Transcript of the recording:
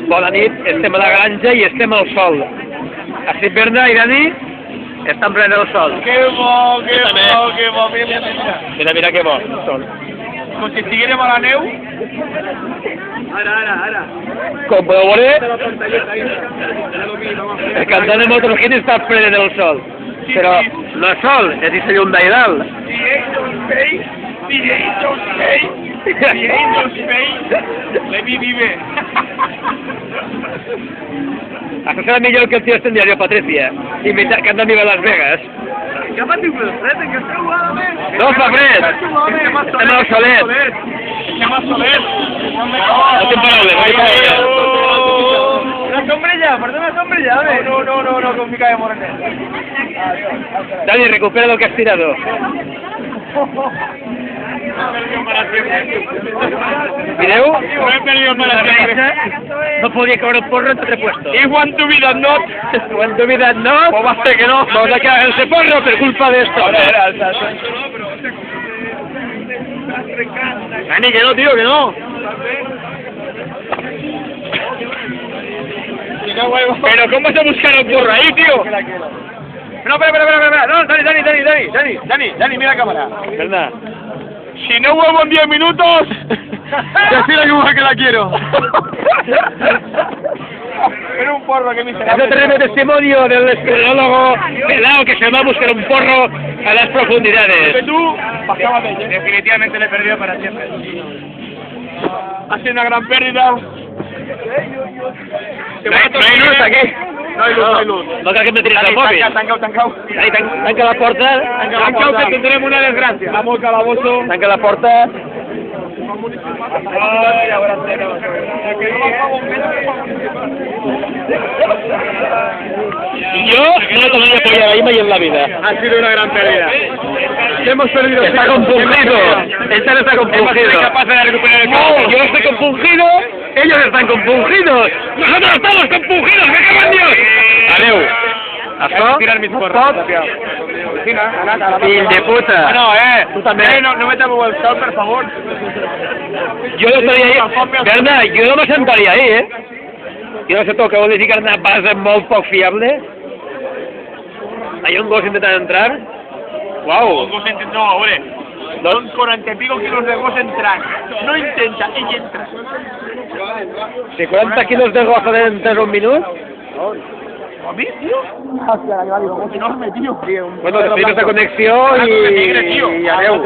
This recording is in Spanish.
Bona nit, estem a la granja i estem al sol. Així, Berna i Dani, estan prenent el sol. Que bo, que bo, que bo. Mira, mira que bo, el sol. Com si estiguérem a la neu. Ara. Com podeu veure, el cantant de Motorhead està prenent el sol. Però no és sol, és aquesta llum d'Aidal. The angels face, let me vive. Això serà millor que el tio en diario Patricia, cantant Viva Las Vegas. Que ha patit el fred, que esteu a la No fa fred, estem al solet. Estem al solet. No tinc paraules, Una sombrilla, perdona una sombrilla, no, con mi calle morena. Dani, recupera lo que has tirado. ¿Mireu? No he perdido para siempre. No podía caber el porro entre repuestos. Y want to be that not. Want to be that no? Pues va a ser que no. Vamos a quedar ese porro por culpa de esto. Dani, que no, tío, que no. Pero ¿cómo vas a buscar el porro ahí, tío? No, espera. No, Dani, mira la cámara. ¿Verdad? Si no vuelvo en 10 minutos, decirle como que la quiero. Era un porro que me Eso tenemos testimonio del espeleólogo pelado que se va a buscar un porro a las profundidades. Que tú pasabas de ella. Definitivamente le he perdido para siempre. Ha sido una gran pérdida. No hay luz aquí. No hay luz. No cal que me tires el móvil. Tancao. Ahí, tanca la porta. Tancao, que tendremos una desgracia. Vamos al calabozo. Tanca la porta. Yo no te voy a apoyar ahí más en la vida. Ha sido una gran pérdida. Hemos perdido. Está compungido. Este no está compungido. Capaz de recuperar el No, yo estoy compungido. Ellos están compungidos. Nosotros estamos compungidos. ¡Me cago en Dios! Adeu. Això? Tirar mis porros. Fill de puta. Tú también. No me tapes el sol, por favor. Yo no estaria ahí. Berna, jo no me sentaria ahí, Jo no sé tu, que vol dir que una base molt poc fiable? Hi ha un gos intentant entrar? Uau. Un gos no, hombre. Son 40 y pico kilos de gos entrar. No intenta, ella entra. Si 40 quilos de gos poden entrar en un minut? ¿A mí, tío? Hostia, la lleva, enorme, tío. Bueno, després de connexió i adeu.